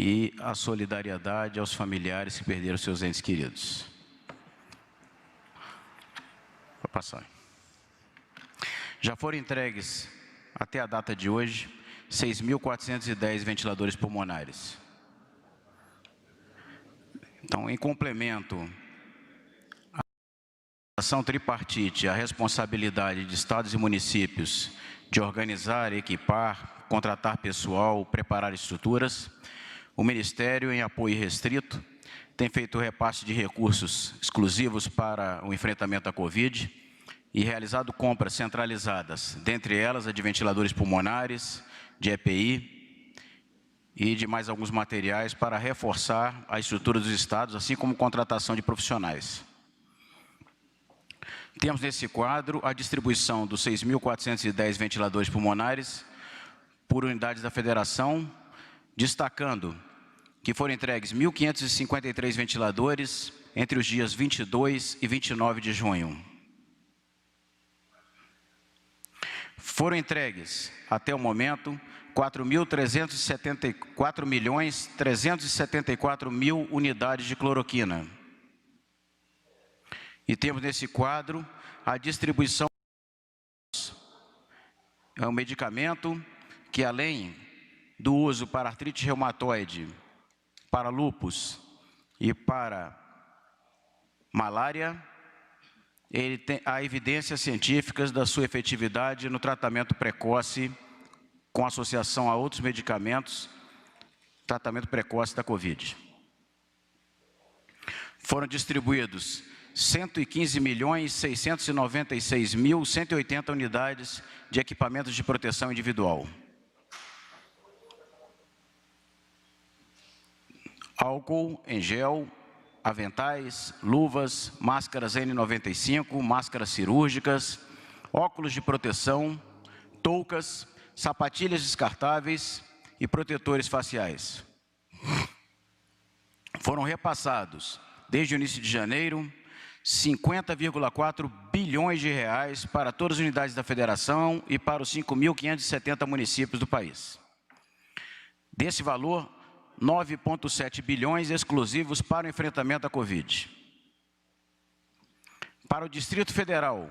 e a solidariedade aos familiares que perderam seus entes queridos. Vou passar. Já foram entregues, até a data de hoje, 6.410 ventiladores pulmonares. Então, em complemento à ação tripartite, a responsabilidade de estados e municípios de organizar, equipar, contratar pessoal, preparar estruturas, o Ministério, em apoio restrito, tem feito o repasse de recursos exclusivos para o enfrentamento à Covid e realizado compras centralizadas, dentre elas a de ventiladores pulmonares, de EPI e de mais alguns materiais para reforçar a estrutura dos estados, assim como contratação de profissionais. Temos nesse quadro a distribuição dos 6.410 ventiladores pulmonares por unidades da Federação, destacando que foram entregues 1.553 ventiladores entre os dias 22 e 29 de junho. Foram entregues, até o momento, 4.374.374.000 unidades de cloroquina. E temos nesse quadro a distribuição. É um medicamento que, além do uso para artrite reumatoide, para lúpus e para malária, ele tem há evidências científicas da sua efetividade no tratamento precoce, com associação a outros medicamentos, tratamento precoce da Covid. Foram distribuídos 115.696.180 unidades de equipamentos de proteção individual. Álcool em gel, aventais, luvas, máscaras N95, máscaras cirúrgicas, óculos de proteção, toucas, sapatilhas descartáveis e protetores faciais. Foram repassados, desde o início de janeiro, 50,4 bilhões de reais para todas as unidades da Federação e para os 5.570 municípios do país. Desse valor, 9,7 bilhões exclusivos para o enfrentamento à Covid. Para o Distrito Federal,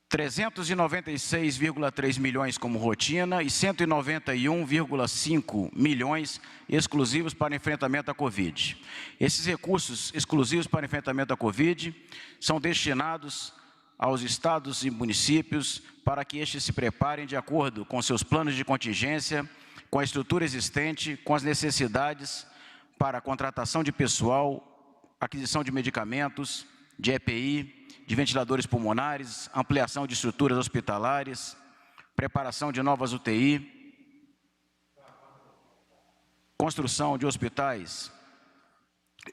396,3 milhões como rotina e 191,5 milhões exclusivos para o enfrentamento à Covid. Esses recursos exclusivos para o enfrentamento à Covid são destinados aos estados e municípios para que estes se preparem de acordo com seus planos de contingência, com a estrutura existente, com as necessidades para a contratação de pessoal, aquisição de medicamentos, de EPI, de ventiladores pulmonares, ampliação de estruturas hospitalares, preparação de novas UTI, construção de hospitais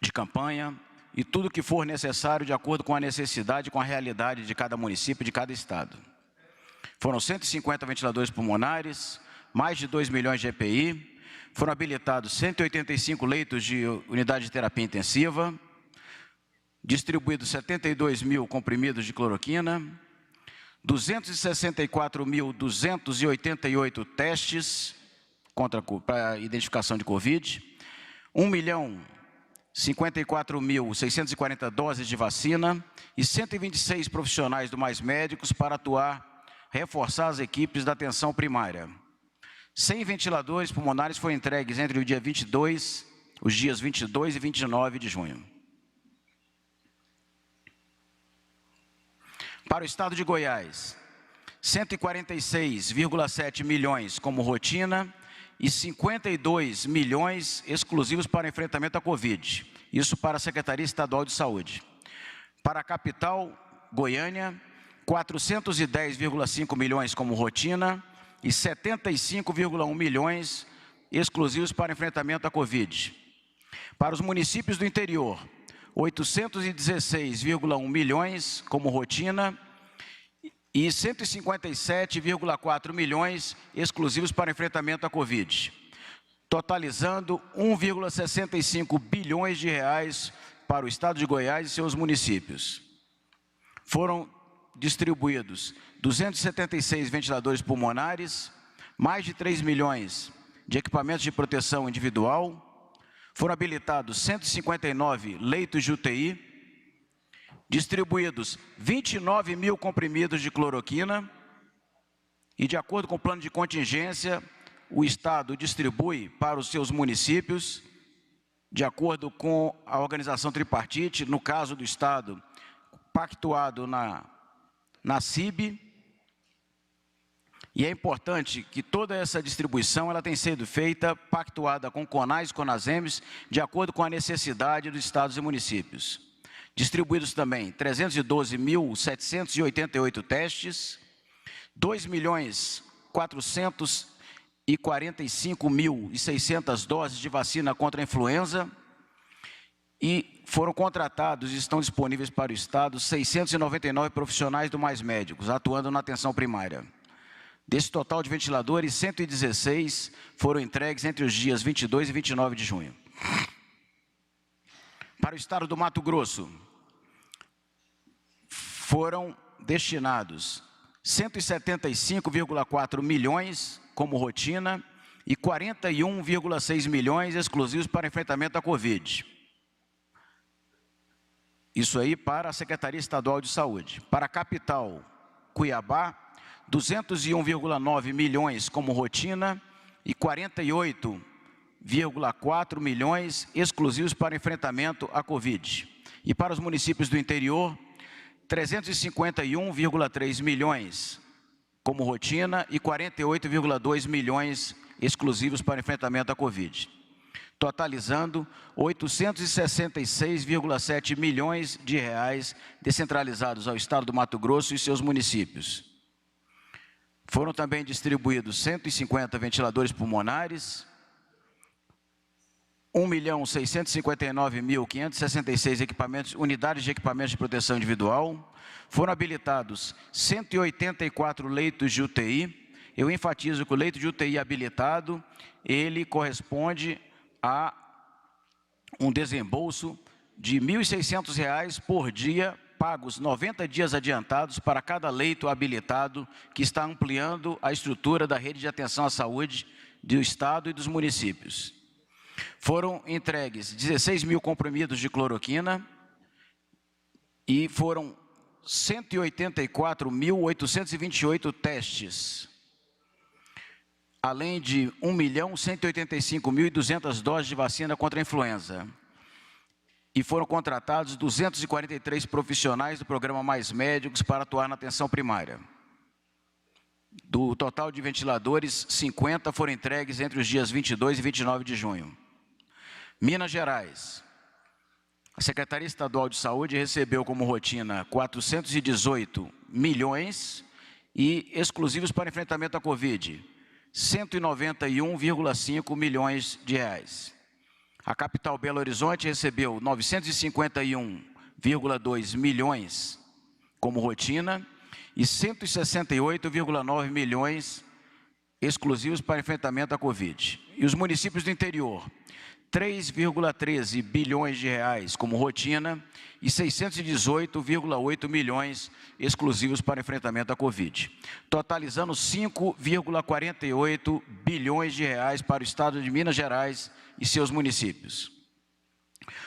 de campanha e tudo que for necessário de acordo com a necessidade, com a realidade de cada município, de cada estado. Foram 150 ventiladores pulmonares, mais de 2 milhões de EPI, foram habilitados 185 leitos de unidade de terapia intensiva, distribuídos 72 mil comprimidos de cloroquina, 264.288 testes para identificação de Covid, 1.054.640 doses de vacina e 126 profissionais do Mais Médicos para atuar, reforçar as equipes da atenção primária. 100 ventiladores pulmonares foram entregues entre os dias 22 e 29 de junho. Para o estado de Goiás, 146,7 milhões como rotina e 52 milhões exclusivos para o enfrentamento à Covid. Isso para a Secretaria Estadual de Saúde. Para a capital, Goiânia, 410,5 milhões como rotina e 75,1 milhões exclusivos para enfrentamento à Covid. Para os municípios do interior, 816,1 milhões como rotina e 157,4 milhões exclusivos para enfrentamento à Covid, totalizando 1,65 bilhões de reais para o estado de Goiás e seus municípios. Foram distribuídos 276 ventiladores pulmonares, mais de 3 milhões de equipamentos de proteção individual, foram habilitados 159 leitos de UTI, distribuídos 29 mil comprimidos de cloroquina e, de acordo com o plano de contingência, o Estado distribui para os seus municípios, de acordo com a organização tripartite, no caso do Estado, pactuado na CIB. E é importante que toda essa distribuição ela tem sido feita, pactuada com CONAS e CONASEMES, de acordo com a necessidade dos estados e municípios. Distribuídos também 312.788 testes, 2.445.600 doses de vacina contra a influenza, e foram contratados e estão disponíveis para o Estado 699 profissionais do Mais Médicos, atuando na atenção primária. Desse total de ventiladores, 116 foram entregues entre os dias 22 e 29 de junho. Para o Estado do Mato Grosso, foram destinados 175,4 milhões como rotina e 41,6 milhões exclusivos para enfrentamento à Covid. Isso aí para a Secretaria Estadual de Saúde. Para a capital, Cuiabá, 201,9 milhões como rotina e 48,4 milhões exclusivos para enfrentamento à Covid. E para os municípios do interior, 351,3 milhões como rotina e 48,2 milhões exclusivos para enfrentamento à Covid, totalizando 866,7 milhões de reais descentralizados ao Estado do Mato Grosso e seus municípios. Foram também distribuídos 150 ventiladores pulmonares, 1.659.566 equipamentos, unidades de equipamentos de proteção individual. Foram habilitados 184 leitos de UTI. Eu enfatizo que o leito de UTI habilitado, ele corresponde a um desembolso de R$ 1.600 por dia, pagos 90 dias adiantados para cada leito habilitado, que está ampliando a estrutura da rede de atenção à saúde do Estado e dos municípios. Foram entregues 16 mil comprimidos de cloroquina e foram 184.828 testes, além de 1.185.200 doses de vacina contra a influenza. E foram contratados 243 profissionais do programa Mais Médicos para atuar na atenção primária. Do total de ventiladores, 50 foram entregues entre os dias 22 e 29 de junho. Minas Gerais. A Secretaria Estadual de Saúde recebeu como rotina 418 milhões e exclusivos para enfrentamento à Covid, 191,5 milhões de reais. A capital Belo Horizonte recebeu 951,2 milhões como rotina e 168,9 milhões exclusivos para enfrentamento à Covid. E os municípios do interior, 3,13 bilhões de reais como rotina e 618,8 milhões exclusivos para enfrentamento à Covid, totalizando 5,48 bilhões de reais para o Estado de Minas Gerais e seus municípios.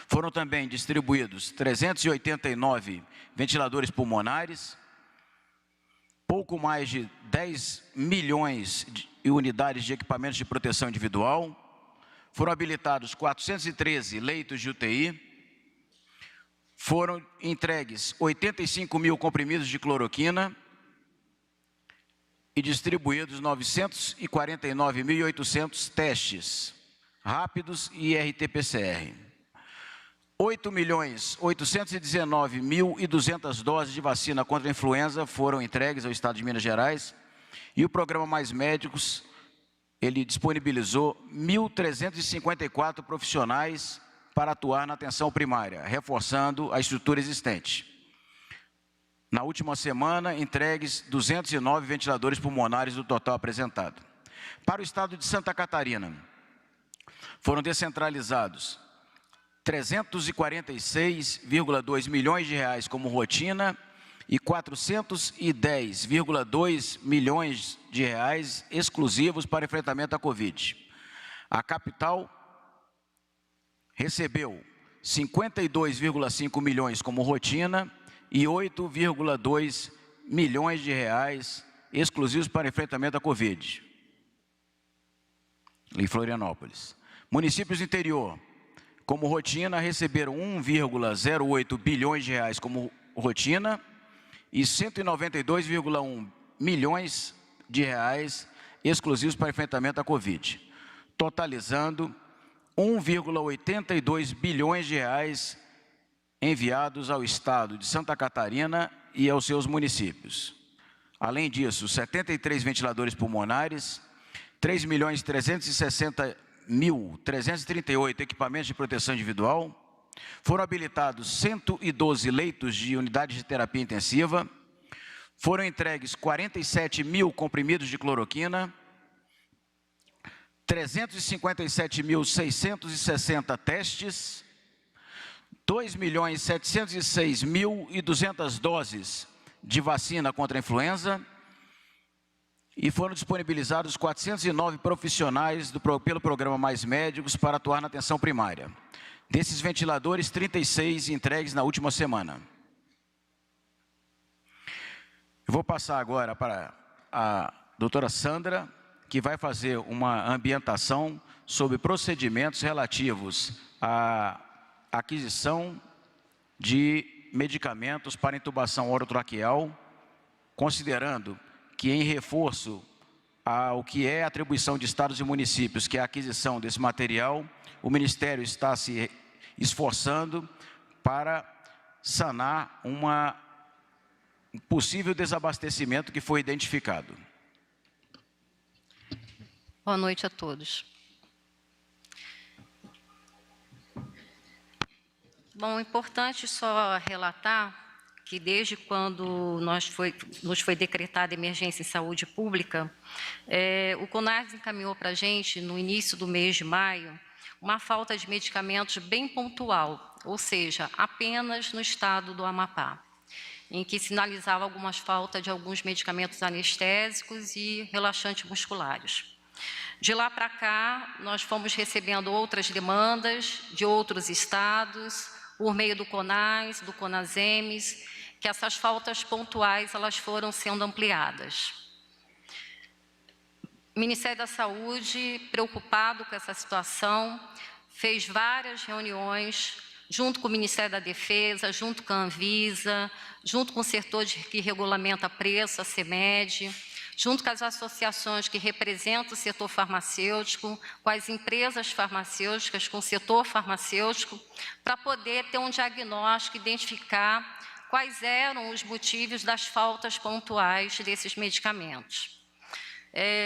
Foram também distribuídos 389 ventiladores pulmonares, pouco mais de 10 milhões de unidades de equipamentos de proteção individual, foram habilitados 413 leitos de UTI, foram entregues 85 mil comprimidos de cloroquina e distribuídos 949.800 testes rápidos e RT-PCR. 8.819.200 doses de vacina contra a influenza foram entregues ao Estado de Minas Gerais e o programa Mais Médicos, ele disponibilizou 1.354 profissionais para atuar na atenção primária, reforçando a estrutura existente. Na última semana, entregues 209 ventiladores pulmonares do total apresentado. Para o Estado de Santa Catarina, foram descentralizados 346,2 milhões de reais como rotina e 410,2 milhões de reais exclusivos para enfrentamento à Covid. A capital recebeu 52,5 milhões como rotina e 8,2 milhões de reais exclusivos para enfrentamento da Covid, em Florianópolis. Municípios do interior, como rotina, receberam 1,08 bilhões de reais como rotina e 192,1 milhões de reais exclusivos para enfrentamento da Covid, totalizando 1,82 bilhões de reais enviados ao estado de Santa Catarina e aos seus municípios. Além disso, 73 ventiladores pulmonares, 3.360.338 equipamentos de proteção individual, foram habilitados 112 leitos de unidades de terapia intensiva, foram entregues 47 mil comprimidos de cloroquina, 357.660 testes, 2.706.200 doses de vacina contra a influenza e foram disponibilizados 409 profissionais pelo programa Mais Médicos para atuar na atenção primária. Desses ventiladores, 36 entregues na última semana. Eu vou passar agora para a doutora Sandra, que vai fazer uma ambientação sobre procedimentos relativos à aquisição de medicamentos para intubação orotraqueal, considerando que em reforço ao que é a atribuição de estados e municípios, que é a aquisição desse material, o Ministério está se esforçando para sanar um possível desabastecimento que foi identificado. Boa noite a todos. Bom, é importante só relatar que desde quando nos foi decretada emergência em saúde pública, o CONAS encaminhou para a gente, no início do mês de maio, uma falta de medicamentos bem pontual, ou seja, apenas no estado do Amapá, em que sinalizava algumas faltas de alguns medicamentos anestésicos e relaxantes musculares. De lá para cá, nós fomos recebendo outras demandas de outros estados, por meio do CONAS, do CONASEMES, que essas faltas pontuais elas foram sendo ampliadas. O Ministério da Saúde, preocupado com essa situação, fez várias reuniões junto com o Ministério da Defesa, junto com a Anvisa, junto com o setor que regulamenta preço, a CEMED, junto com as associações que representam o setor farmacêutico, com as empresas farmacêuticas, com o setor farmacêutico, para poder ter um diagnóstico, identificar quais eram os motivos das faltas pontuais desses medicamentos.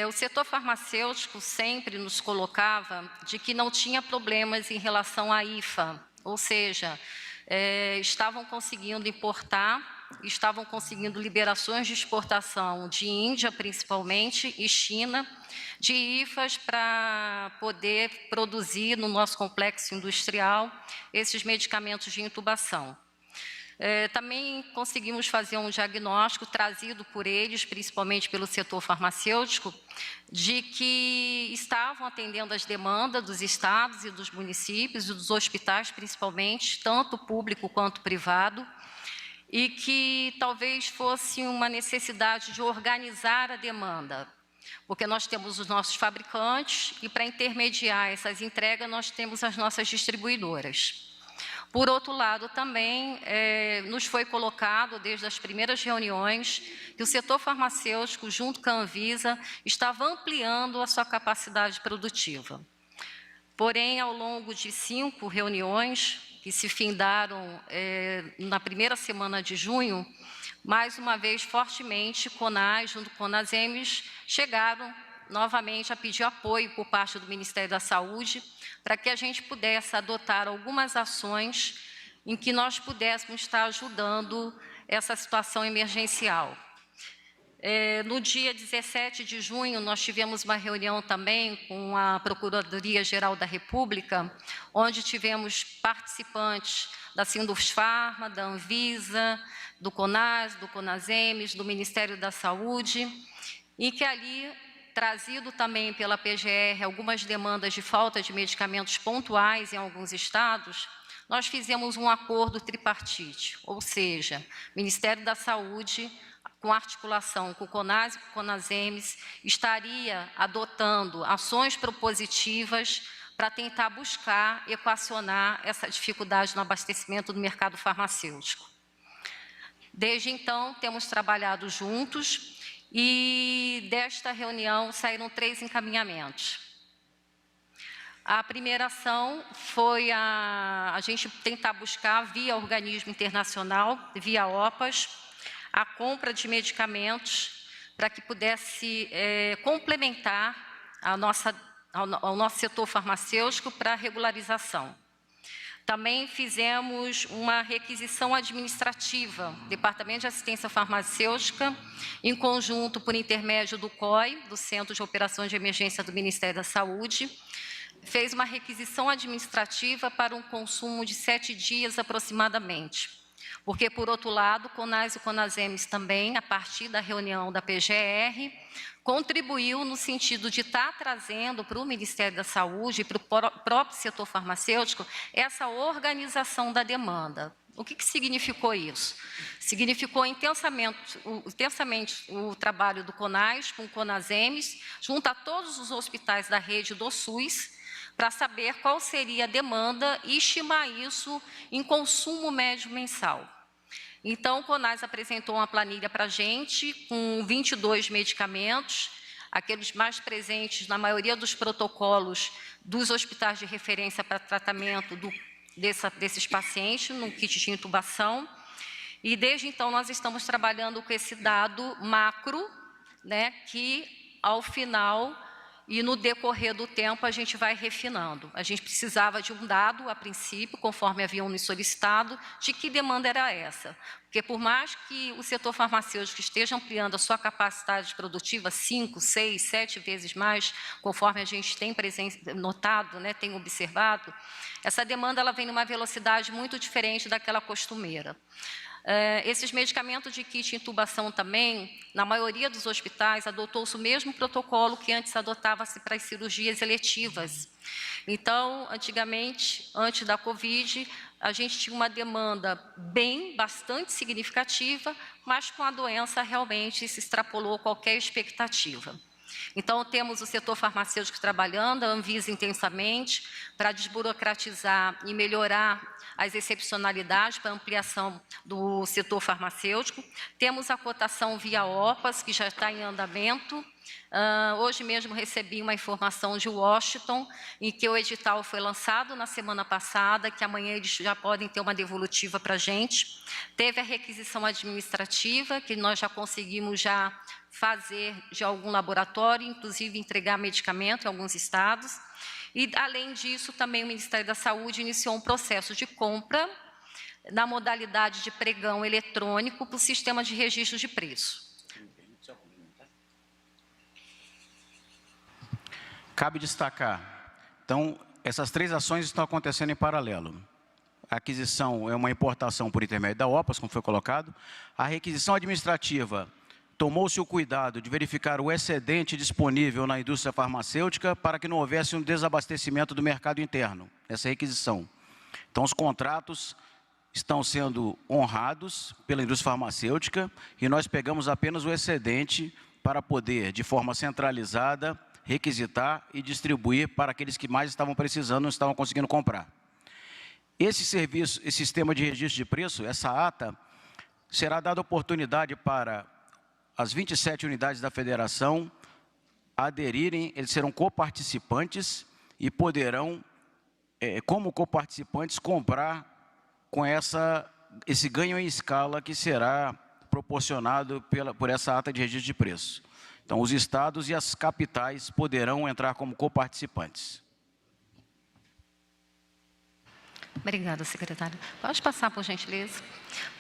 O setor farmacêutico sempre nos colocava de que não tinha problemas em relação à IFA, ou seja, estavam conseguindo importar, estavam conseguindo liberações de exportação de Índia, principalmente, e China, de IFAs para poder produzir no nosso complexo industrial esses medicamentos de intubação. Também conseguimos fazer um diagnóstico trazido por eles, principalmente pelo setor farmacêutico, de que estavam atendendo as demandas dos estados e dos municípios e dos hospitais, principalmente, tanto público quanto privado, e que talvez fosse uma necessidade de organizar a demanda, porque nós temos os nossos fabricantes e, para intermediar essas entregas, nós temos as nossas distribuidoras. Por outro lado, também nos foi colocado, desde as primeiras reuniões, que o setor farmacêutico, junto com a Anvisa, estava ampliando a sua capacidade produtiva. Porém, ao longo de 5 reuniões, que se findaram na primeira semana de junho, mais uma vez, fortemente, CONAS, junto com o CONASEMES, chegaram novamente a pedir apoio por parte do Ministério da Saúde, para que a gente pudesse adotar algumas ações em que nós pudéssemos estar ajudando essa situação emergencial. No dia 17 de junho, nós tivemos uma reunião também com a Procuradoria-Geral da República, onde tivemos participantes da Sindusfarma, da Anvisa, do CONAS, do CONASEMES, do Ministério da Saúde, e que ali trazido também pela PGR algumas demandas de falta de medicamentos pontuais em alguns estados, nós fizemos um acordo tripartite, ou seja, Ministério da Saúde, com articulação com o CONAS e com o CONASEMES, estaria adotando ações propositivas para tentar buscar equacionar essa dificuldade no abastecimento do mercado farmacêutico. Desde então, temos trabalhado juntos e desta reunião saíram 3 encaminhamentos. A primeira ação foi a gente tentar buscar, via organismo internacional, via OPAS, a compra de medicamentos para que pudesse complementar ao nosso setor farmacêutico para a regularização. Também fizemos uma requisição administrativa, Departamento de Assistência Farmacêutica, em conjunto por intermédio do COI, do Centro de Operações de Emergência do Ministério da Saúde, fez uma requisição administrativa para um consumo de 7 dias aproximadamente. Porque, por outro lado, o CONAS e o CONASEMES também, a partir da reunião da PGR, contribuiu no sentido de estar trazendo para o Ministério da Saúde e para o próprio setor farmacêutico essa organização da demanda. O que significou isso? Significou intensamente o trabalho do CONAS com o CONASEMES, junto a todos os hospitais da rede do SUS, para saber qual seria a demanda e estimar isso em consumo médio mensal. Então, o CONAS apresentou uma planilha para a gente, com 22 medicamentos, aqueles mais presentes na maioria dos protocolos dos hospitais de referência para tratamento desses pacientes, no kit de intubação. E, desde então, nós estamos trabalhando com esse dado macro, né, que, ao final e no decorrer do tempo, a gente vai refinando. A gente precisava de um dado, a princípio, conforme haviam nos solicitado, de que demanda era essa. Porque, por mais que o setor farmacêutico esteja ampliando a sua capacidade produtiva 5, 6, 7 vezes mais, conforme a gente tem notado, né, tem observado, essa demanda ela vem numa velocidade muito diferente daquela costumeira. Esses medicamentos de kit intubação também, na maioria dos hospitais, adotou-se o mesmo protocolo que antes adotava-se para as cirurgias eletivas. Então, antigamente, antes da Covid, a gente tinha uma demanda bastante significativa, mas com a doença realmente se extrapolou qualquer expectativa. Então, temos o setor farmacêutico trabalhando, a Anvisa intensamente, para desburocratizar e melhorar as excepcionalidades para ampliação do setor farmacêutico. Temos a cotação via OPAS, que já está em andamento. Hoje mesmo recebi uma informação de Washington, em que o edital foi lançado na semana passada, que amanhã eles já podem ter uma devolutiva para a gente. Teve a requisição administrativa, que nós já conseguimos fazer de algum laboratório, inclusive entregar medicamento em alguns estados. E, além disso, também o Ministério da Saúde iniciou um processo de compra na modalidade de pregão eletrônico para o sistema de registro de preço. Cabe destacar, então, essas 3 ações estão acontecendo em paralelo. A aquisição é uma importação por intermédio da OPAS, como foi colocado. A requisição administrativa, tomou-se o cuidado de verificar o excedente disponível na indústria farmacêutica para que não houvesse um desabastecimento do mercado interno, essa requisição. Então, os contratos estão sendo honrados pela indústria farmacêutica e nós pegamos apenas o excedente para poder, de forma centralizada, requisitar e distribuir para aqueles que mais estavam precisando, não estavam conseguindo comprar. Esse serviço, esse sistema de registro de preço, essa ata, será dada oportunidade para as 27 unidades da federação aderirem, eles serão coparticipantes e poderão, como coparticipantes, comprar com esse ganho em escala que será proporcionado por essa ata de registro de preço. Então, os estados e as capitais poderão entrar como coparticipantes. Obrigada, secretária. Pode passar, por gentileza.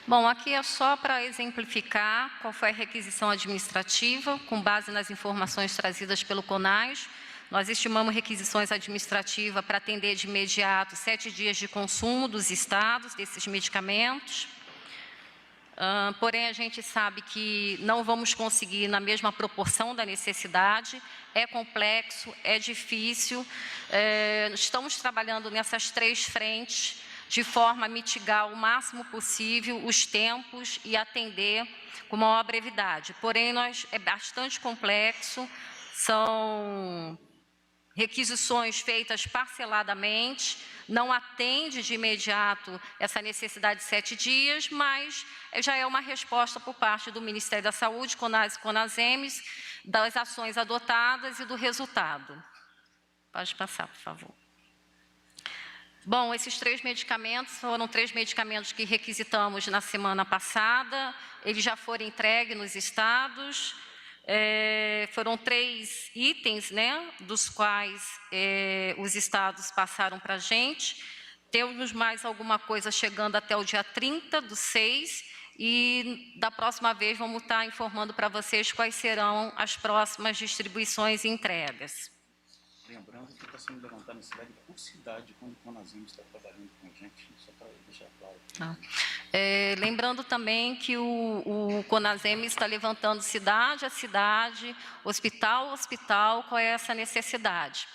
Bom, aqui é só para exemplificar qual foi a requisição administrativa, com base nas informações trazidas pelo CONAS. Nós estimamos requisições administrativas para atender de imediato 7 dias de consumo dos estados desses medicamentos. Porém, a gente sabe que não vamos conseguir na mesma proporção da necessidade, é complexo, é difícil. Estamos trabalhando nessas 3 frentes, de forma a mitigar o máximo possível os tempos e atender com maior brevidade. Porém, é bastante complexo, são requisições feitas parceladamente, não atende de imediato essa necessidade de 7 dias, mas já é uma resposta por parte do Ministério da Saúde, CONAS e CONASEMES, das ações adotadas e do resultado. Pode passar, por favor. Bom, esses 3 medicamentos foram 3 medicamentos que requisitamos na semana passada, eles já foram entregues nos estados. Foram 3 itens, né, dos quais os estados passaram para a gente. Temos mais alguma coisa chegando até o dia 30/6 e da próxima vez vamos estar informando para vocês quais serão as próximas distribuições e entregas. Lembrando que está sendo levantada cidade por cidade quando o CONASEMES está trabalhando com a gente, só para deixar claro. Lembrando também que o CONASEMES está levantando cidade a cidade, hospital a hospital, qual é essa necessidade.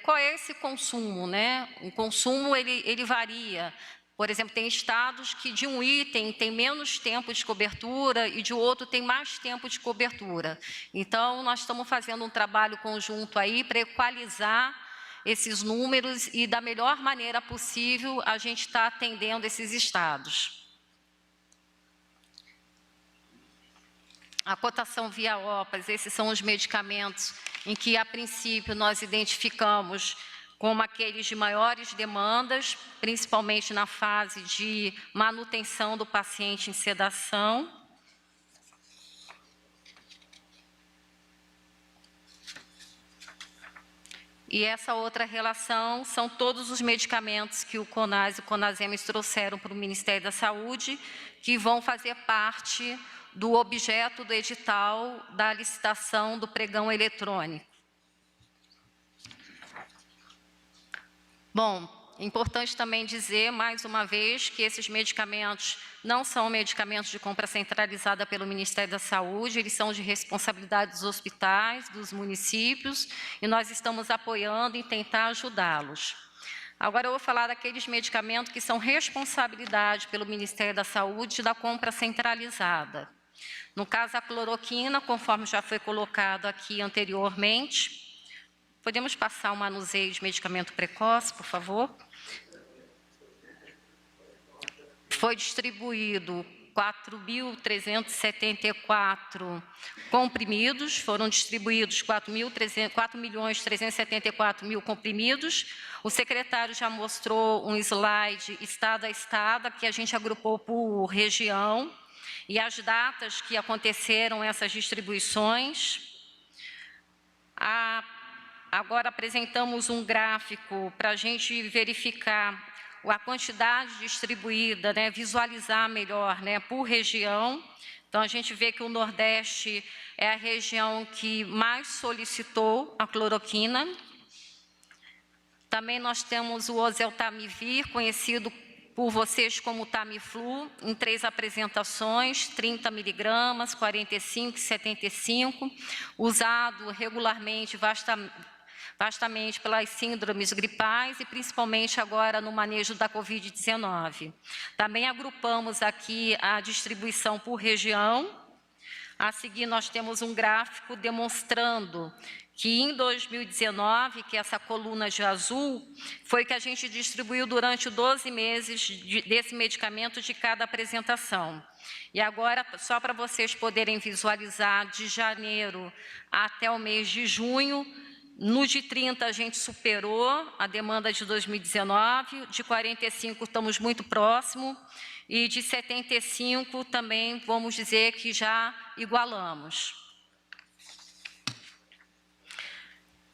Qual é esse consumo, né? O consumo, ele varia. Por exemplo, tem estados que de um item tem menos tempo de cobertura e de outro tem mais tempo de cobertura. Então, nós estamos fazendo um trabalho conjunto aí para equalizar esses números e, da melhor maneira possível, a gente está atendendo esses estados. A cotação via OPAS, esses são os medicamentos em que, a princípio, nós identificamos como aqueles de maiores demandas, principalmente na fase de manutenção do paciente em sedação. E essa outra relação são todos os medicamentos que o CONAS e o CONASEMES trouxeram para o Ministério da Saúde, que vão fazer parte do objeto do edital da licitação do pregão eletrônico. Bom, é importante também dizer, mais uma vez, que esses medicamentos não são medicamentos de compra centralizada pelo Ministério da Saúde, eles são de responsabilidade dos hospitais, dos municípios, e nós estamos apoiando e tentar ajudá-los. Agora eu vou falar daqueles medicamentos que são responsabilidade pelo Ministério da Saúde da compra centralizada. No caso, a cloroquina, conforme já foi colocado aqui anteriormente. Podemos passar o manuseio de medicamento precoce, por favor? Foi distribuído 4.374 comprimidos, foram distribuídos 4.374.000 comprimidos. O secretário já mostrou um slide estado a estado, que a gente agrupou por região, e as datas que aconteceram essas distribuições. Agora apresentamos um gráfico para a gente verificar a quantidade distribuída, né, visualizar melhor, né, por região. Então, a gente vê que o Nordeste é a região que mais solicitou a cloroquina. Também nós temos o oseltamivir, conhecido por vocês como Tamiflu, em 3 apresentações, 30 miligramas, 45 e 75, usado regularmente, vastamente pelas síndromes gripais e principalmente agora no manejo da Covid-19. Também agrupamos aqui a distribuição por região. A seguir, nós temos um gráfico demonstrando que em 2019, que essa coluna de azul, foi que a gente distribuiu durante 12 meses desse medicamento de cada apresentação. E agora, só para vocês poderem visualizar, de janeiro até o mês de junho, no de 30 a gente superou a demanda de 2019, de 45 estamos muito próximo, e de 75 também vamos dizer que já igualamos.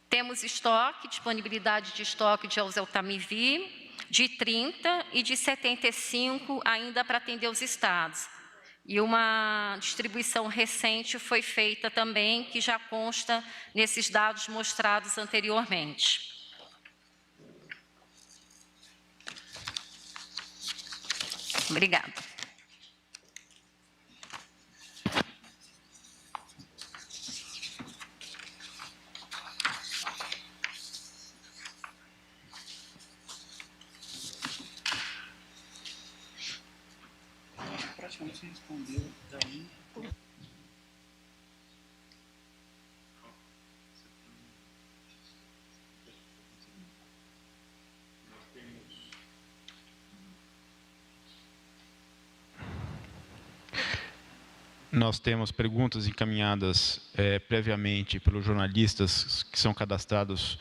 Temos estoque, disponibilidade de estoque de oseltamivir, de 30 e de 75 ainda para atender os estados. E uma distribuição recente foi feita também, que já consta nesses dados mostrados anteriormente. Obrigada. Nós temos perguntas encaminhadas previamente pelos jornalistas que são cadastrados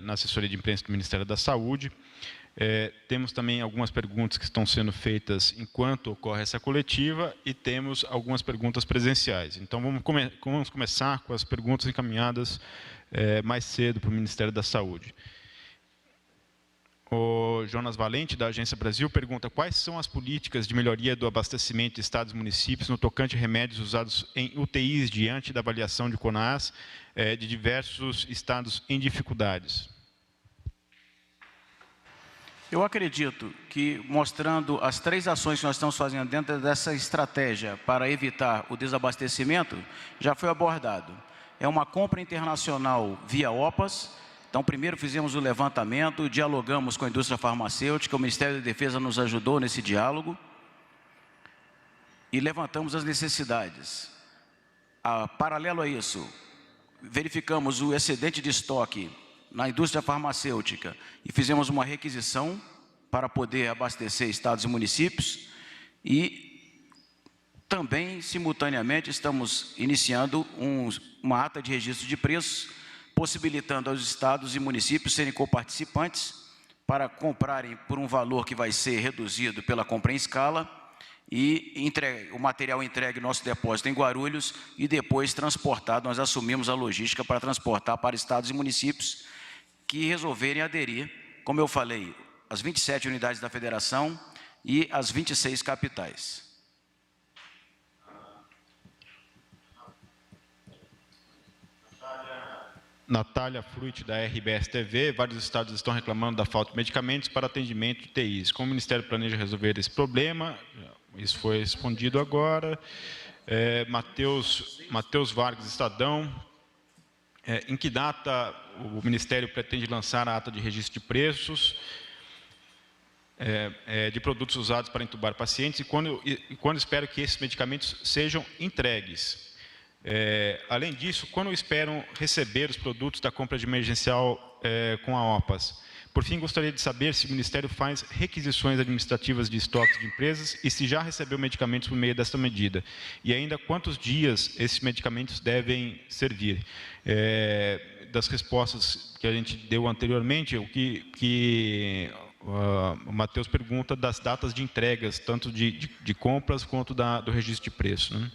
na assessoria de imprensa do Ministério da Saúde. Temos também algumas perguntas que estão sendo feitas enquanto ocorre essa coletiva e temos algumas perguntas presenciais. Então, vamos começar com as perguntas encaminhadas mais cedo para o Ministério da Saúde. O Jonas Valente, da Agência Brasil, pergunta quais são as políticas de melhoria do abastecimento de estados e municípios no tocante a remédios usados em UTIs diante da avaliação de CONAS de diversos estados em dificuldades. Eu acredito que, mostrando as 3 ações que nós estamos fazendo dentro dessa estratégia para evitar o desabastecimento, já foi abordado. É uma compra internacional via OPAS. Então, primeiro fizemos o levantamento, dialogamos com a indústria farmacêutica, o Ministério da Defesa nos ajudou nesse diálogo e levantamos as necessidades. Paralelo a isso, verificamos o excedente de estoque na indústria farmacêutica e fizemos uma requisição para poder abastecer estados e municípios e também, simultaneamente, estamos iniciando uma ata de registro de preços, possibilitando aos estados e municípios serem coparticipantes para comprarem por um valor que vai ser reduzido pela compra em escala e o material entregue no nosso depósito em Guarulhos e depois transportado. Nós assumimos a logística para transportar para estados e municípios que resolverem aderir, como eu falei, as 27 unidades da federação e as 26 capitais. Natália Fruit, da RBS TV, vários estados estão reclamando da falta de medicamentos para atendimento de TIs. Como o Ministério planeja resolver esse problema? Isso foi respondido agora. Matheus Vargas, Estadão. Em que data o Ministério pretende lançar a ata de registro de preços de produtos usados para entubar pacientes e quando espero que esses medicamentos sejam entregues? Além disso, quando esperam receber os produtos da compra de emergencial com a OPAS? Por fim, gostaria de saber se o Ministério faz requisições administrativas de estoques de empresas e se já recebeu medicamentos por meio desta medida. E ainda, quantos dias esses medicamentos devem servir? Das respostas que a gente deu anteriormente, o o Matheus pergunta das datas de entregas, tanto de compras quanto do registro de preço, né?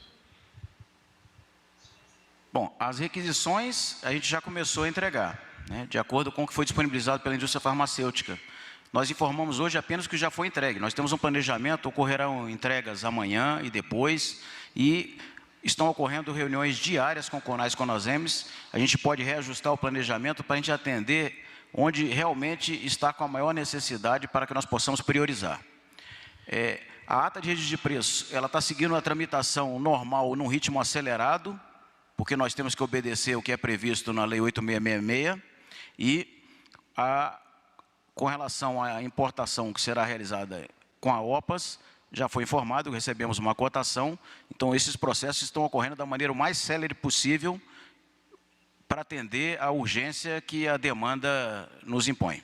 Bom, as requisições a gente já começou a entregar, né, de acordo com o que foi disponibilizado pela indústria farmacêutica. Nós informamos hoje apenas que já foi entregue. Nós temos um planejamento, ocorrerão entregas amanhã e depois, e estão ocorrendo reuniões diárias com CONAS e CONASEMES. A gente pode reajustar o planejamento para a gente atender onde realmente está com a maior necessidade para que nós possamos priorizar. A ata de registro de preços, ela está seguindo a tramitação normal num ritmo acelerado, porque nós temos que obedecer o que é previsto na Lei 8666, e com relação à importação que será realizada com a OPAS, já foi informado, recebemos uma cotação, então esses processos estão ocorrendo da maneira mais célere possível para atender à urgência que a demanda nos impõe.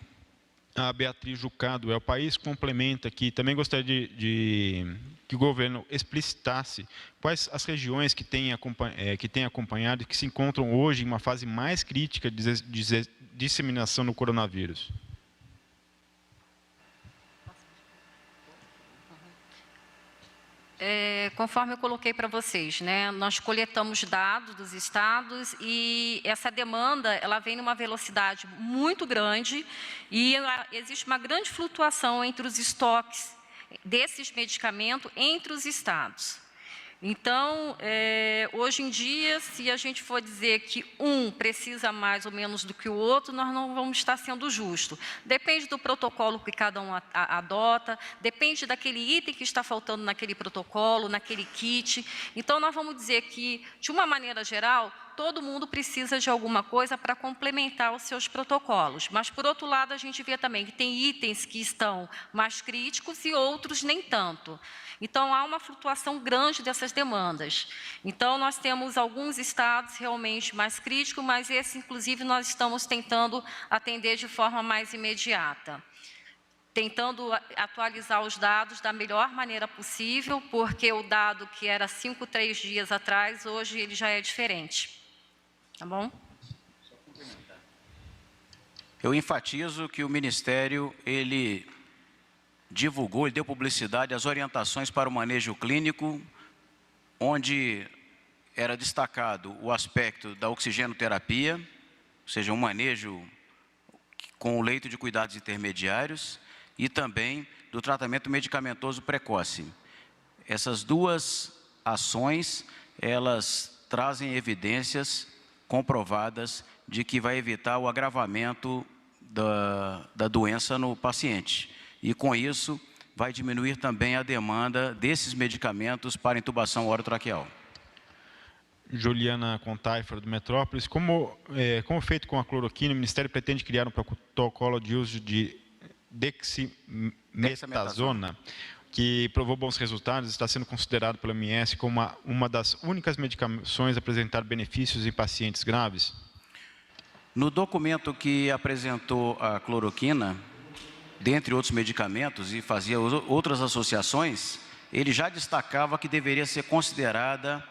A Beatriz Jucado, o país complementa aqui, também gostaria que o governo explicitasse quais as regiões que têm acompanhado e que se encontram hoje em uma fase mais crítica de disseminação do coronavírus. Conforme eu coloquei para vocês, né, nós coletamos dados dos estados e essa demanda ela vem numa velocidade muito grande e existe uma grande flutuação entre os estoques desses medicamentos entre os estados. Então, hoje em dia, se a gente for dizer que um precisa mais ou menos do que o outro, nós não vamos estar sendo justos. Depende do protocolo que cada um adota, depende daquele item que está faltando naquele protocolo, naquele kit. Então, nós vamos dizer que, de uma maneira geral, todo mundo precisa de alguma coisa para complementar os seus protocolos. Mas, por outro lado, a gente vê também que tem itens que estão mais críticos e outros nem tanto. Então, há uma flutuação grande dessas demandas. Então, nós temos alguns estados realmente mais críticos, mas esse, inclusive, nós estamos tentando atender de forma mais imediata. Tentando atualizar os dados da melhor maneira possível, porque o dado que era 5, 3 dias atrás, hoje ele já é diferente. Tá bom? Eu enfatizo que o Ministério, ele divulgou e deu publicidade às orientações para o manejo clínico, onde era destacado o aspecto da oxigenoterapia, ou seja, um manejo com o leito de cuidados intermediários, e também do tratamento medicamentoso precoce. Essas duas ações, elas trazem evidências comprovadas de que vai evitar o agravamento da doença no paciente. E, com isso, vai diminuir também a demanda desses medicamentos para intubação orotraqueal. Juliana Contaifer, do Metrópolis. Como feito com a cloroquina, o Ministério pretende criar um protocolo de uso de dexametasona, que provou bons resultados, está sendo considerado pela OMS como uma das únicas medicações a apresentar benefícios em pacientes graves? No documento que apresentou a cloroquina, dentre outros medicamentos, e fazia outras associações, ele já destacava que deveria ser considerada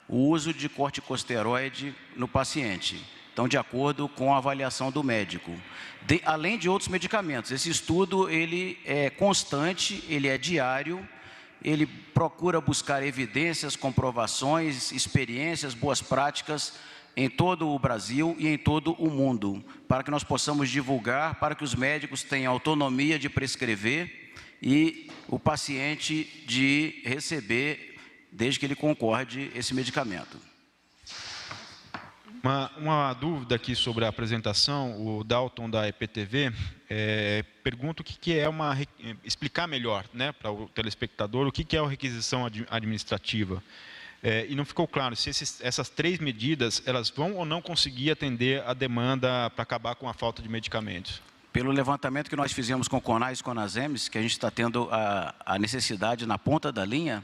o uso de corticosteroide no paciente. Então, de acordo com a avaliação do médico. Além de outros medicamentos, esse estudo ele é constante, ele é diário, ele procura buscar evidências, comprovações, experiências, boas práticas em todo o Brasil e em todo o mundo, para que nós possamos divulgar, para que os médicos tenham autonomia de prescrever e o paciente de receber, desde que ele concorde, esse medicamento. Uma dúvida aqui sobre a apresentação, o Dalton da EPTV pergunta o que é explicar melhor, né, para o telespectador o que é a requisição administrativa. E não ficou claro se essas 3 medidas elas vão ou não conseguir atender a demanda para acabar com a falta de medicamentos. Pelo levantamento que nós fizemos com o CONAS e CONASEMES, que a gente está tendo a necessidade na ponta da linha,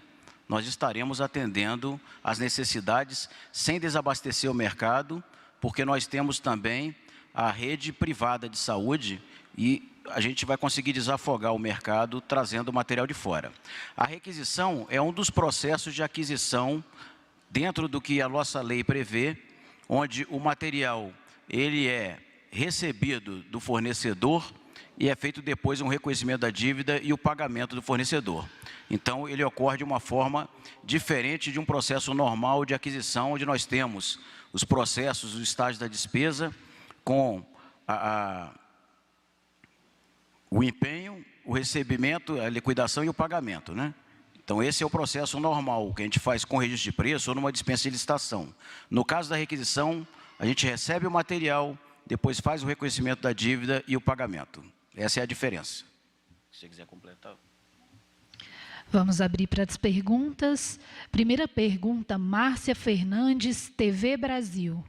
nós estaremos atendendo às necessidades sem desabastecer o mercado, porque nós temos também a rede privada de saúde e a gente vai conseguir desafogar o mercado trazendo material de fora. A requisição é um dos processos de aquisição dentro do que a nossa lei prevê, onde o material ele é recebido do fornecedor e é feito depois um reconhecimento da dívida e o pagamento do fornecedor. Então, ele ocorre de uma forma diferente de um processo normal de aquisição, onde nós temos os processos, os estágios da despesa, com o empenho, o recebimento, a liquidação e o pagamento, né? Então, esse é o processo normal que a gente faz com registro de preço ou numa dispensa de licitação. No caso da requisição, a gente recebe o material, depois faz o reconhecimento da dívida e o pagamento. Essa é a diferença. Se você quiser completar. Vamos abrir para as perguntas. Primeira pergunta, Márcia Fernandes, TV Brasil.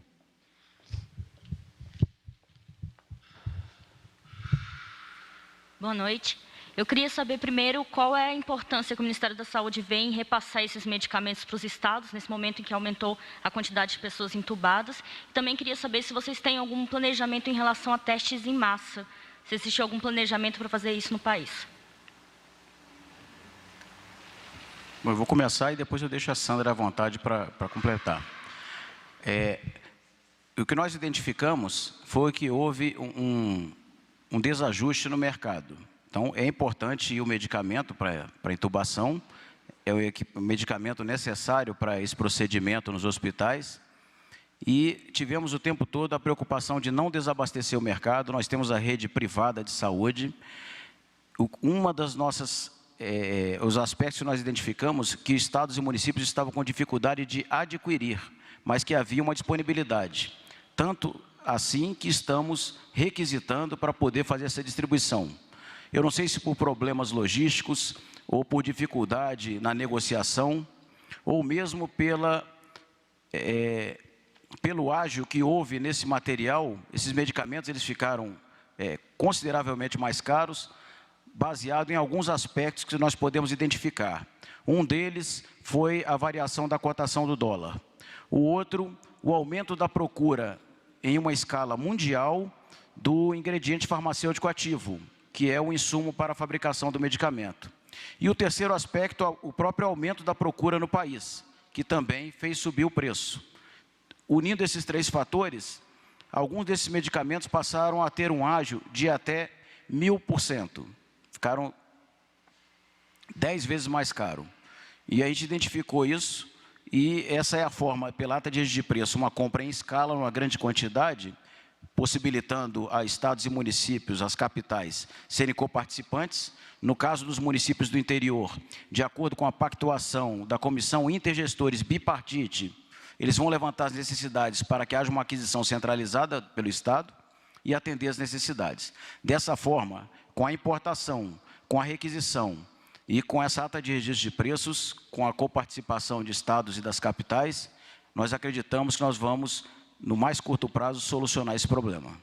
Boa noite. Eu queria saber primeiro qual é a importância que o Ministério da Saúde vê em repassar esses medicamentos para os estados, nesse momento em que aumentou a quantidade de pessoas entubadas. Também queria saber se vocês têm algum planejamento em relação a testes em massa, se existe algum planejamento para fazer isso no país. Bom, eu vou começar e depois eu deixo a Sandra à vontade para completar. O que nós identificamos foi que houve um desajuste no mercado. Então, é importante o medicamento para intubação, é o medicamento necessário para esse procedimento nos hospitais, e tivemos o tempo todo a preocupação de não desabastecer o mercado. Nós temos a rede privada de saúde. Uma das nossas, os aspectos que nós identificamos, que estados e municípios estavam com dificuldade de adquirir, mas que havia uma disponibilidade. Tanto assim que estamos requisitando para poder fazer essa distribuição. Eu não sei se por problemas logísticos, ou por dificuldade na negociação, ou mesmo pela pelo ágio que houve nesse material, esses medicamentos eles ficaram consideravelmente mais caros, baseado em alguns aspectos que nós podemos identificar. Um deles foi a variação da cotação do dólar. O outro, o aumento da procura em uma escala mundial do ingrediente farmacêutico ativo, que é o insumo para a fabricação do medicamento. E o terceiro aspecto, o próprio aumento da procura no país, que também fez subir o preço. Unindo esses três fatores, alguns desses medicamentos passaram a ter um ágio de até 1000%. Ficaram 10 vezes mais caro. E a gente identificou isso, e essa é a forma, pela ata de registro de preço, uma compra em escala, numa grande quantidade, possibilitando a estados e municípios, as capitais, serem coparticipantes. No caso dos municípios do interior, de acordo com a pactuação da Comissão Intergestores Bipartite, eles vão levantar as necessidades para que haja uma aquisição centralizada pelo Estado e atender as necessidades. Dessa forma, com a importação, com a requisição e com essa ata de registro de preços, com a coparticipação de estados e das capitais, nós acreditamos que nós vamos, no mais curto prazo, solucionar esse problema.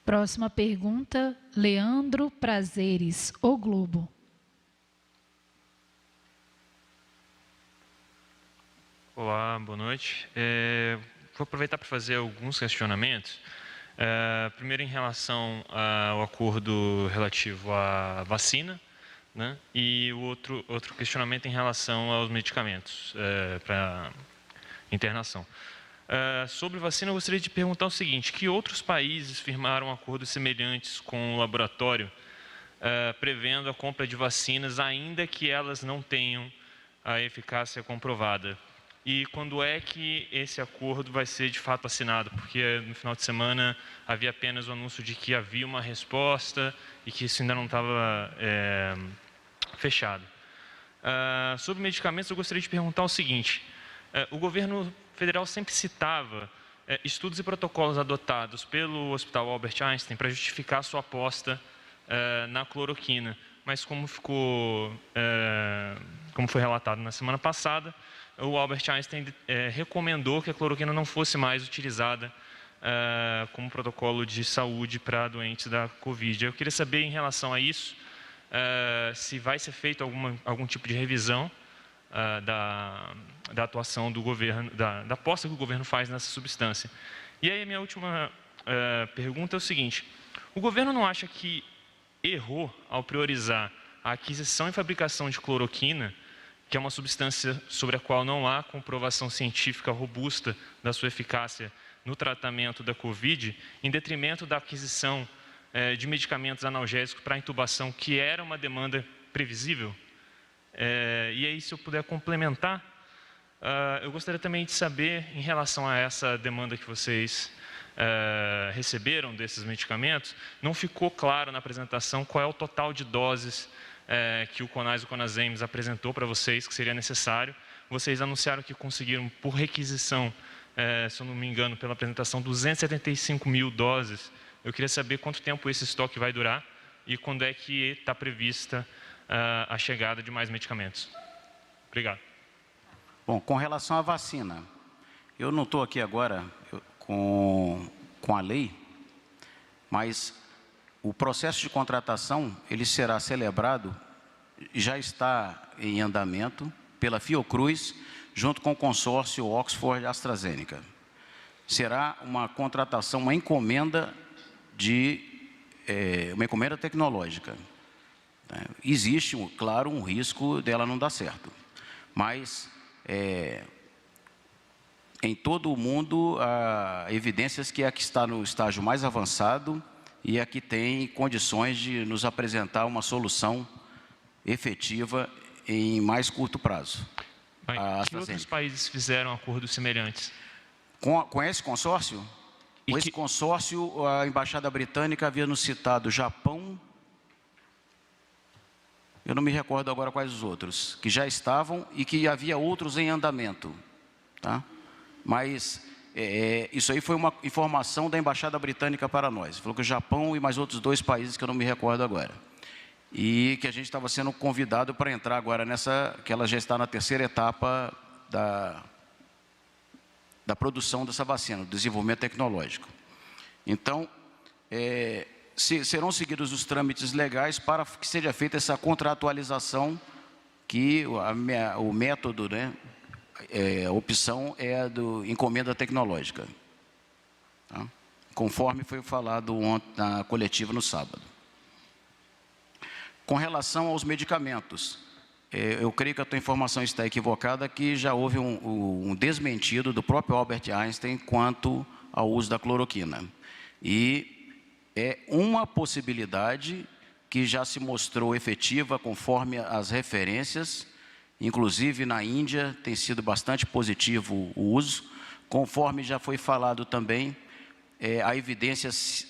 Próxima pergunta, Leandro Prazeres, O Globo. Olá, boa noite. Vou aproveitar para fazer alguns questionamentos. Primeiro, em relação ao acordo relativo à vacina, né? E o outro questionamento em relação aos medicamentos para internação. Sobre vacina, eu gostaria de perguntar o seguinte: que outros países firmaram acordos semelhantes com o laboratório, prevendo a compra de vacinas, ainda que elas não tenham a eficácia comprovada? E quando é que esse acordo vai ser de fato assinado? Porque no final de semana havia apenas o anúncio de que havia uma resposta e que isso ainda não estava fechado. Sobre medicamentos, eu gostaria de perguntar o seguinte: o governo federal sempre citava estudos e protocolos adotados pelo Hospital Albert Einstein para justificar a sua aposta na cloroquina, mas como foi relatado na semana passada, o Albert Einstein recomendou que a cloroquina não fosse mais utilizada como protocolo de saúde para doentes da Covid. Eu queria saber, em relação a isso, se vai ser feito algum tipo de revisão da atuação do governo, da aposta que o governo faz nessa substância. E aí a minha última pergunta é o seguinte: o governo não acha que errou ao priorizar a aquisição e fabricação de cloroquina, que é uma substância sobre a qual não há comprovação científica robusta da sua eficácia no tratamento da Covid, em detrimento da aquisição de medicamentos analgésicos para intubação, que era uma demanda previsível? E aí, se eu puder complementar, eu gostaria também de saber, em relação a essa demanda que vocês receberam desses medicamentos, não ficou claro na apresentação qual é o total de doses que o CONAS e o CONASEMS apresentou para vocês que seria necessário. Vocês anunciaram que conseguiram, por requisição, se eu não me engano, pela apresentação, 275 mil doses. Eu queria saber quanto tempo esse estoque vai durar e quando é que está prevista a chegada de mais medicamentos. Obrigado. Bom, com relação à vacina, eu não estou aqui agora com a lei, mas o processo de contratação, ele será celebrado, já está em andamento pela Fiocruz, junto com o consórcio Oxford AstraZeneca. Será uma contratação, uma encomenda tecnológica. Existe, claro, um risco dela não dar certo, mas em todo o mundo há evidências que a que está no estágio mais avançado e a que tem condições de nos apresentar uma solução efetiva em mais curto prazo. Que outros países fizeram acordos semelhantes? Com esse consórcio? Com esse consórcio, a Embaixada Britânica havia nos citado Japão, eu não me recordo agora quais os outros, que já estavam e que havia outros em andamento. Tá? Mas isso aí foi uma informação da Embaixada Britânica para nós. Falou que o Japão e mais outros 2 países que eu não me recordo agora. E que a gente estava sendo convidado para entrar agora nessa, que ela já está na terceira etapa da produção dessa vacina, do desenvolvimento tecnológico. Então, serão seguidos os trâmites legais para que seja feita essa contratualização, que o método, né, a opção é a do encomenda tecnológica, tá? Conforme foi falado ontem na coletiva no sábado. Com relação aos medicamentos, eu creio que a tua informação está equivocada, que já houve um desmentido do próprio Albert Einstein quanto ao uso da cloroquina. E é uma possibilidade que já se mostrou efetiva conforme as referências, inclusive na Índia tem sido bastante positivo o uso, conforme já foi falado também, há evidências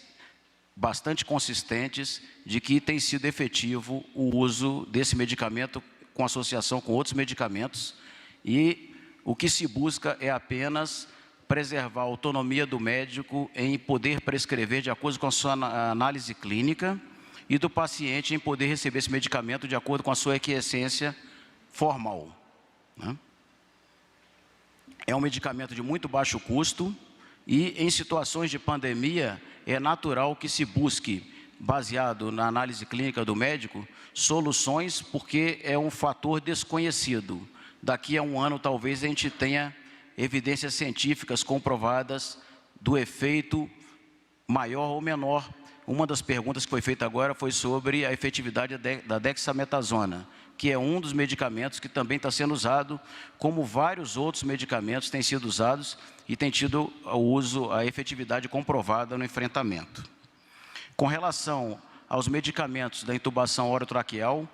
bastante consistentes de que tem sido efetivo o uso desse medicamento com associação com outros medicamentos, e o que se busca é apenas preservar a autonomia do médico em poder prescrever de acordo com a sua análise clínica e do paciente em poder receber esse medicamento de acordo com a sua aquiescência formal, né? É um medicamento de muito baixo custo e, em situações de pandemia, é natural que se busque, baseado na análise clínica do médico, soluções, porque é um fator desconhecido. Daqui a um ano, talvez, a gente tenha evidências científicas comprovadas do efeito maior ou menor. Uma das perguntas que foi feita agora foi sobre a efetividade da dexametasona, que é um dos medicamentos que também está sendo usado, como vários outros medicamentos têm sido usados e tem tido a efetividade comprovada no enfrentamento. Com relação aos medicamentos da intubação orotraqueal,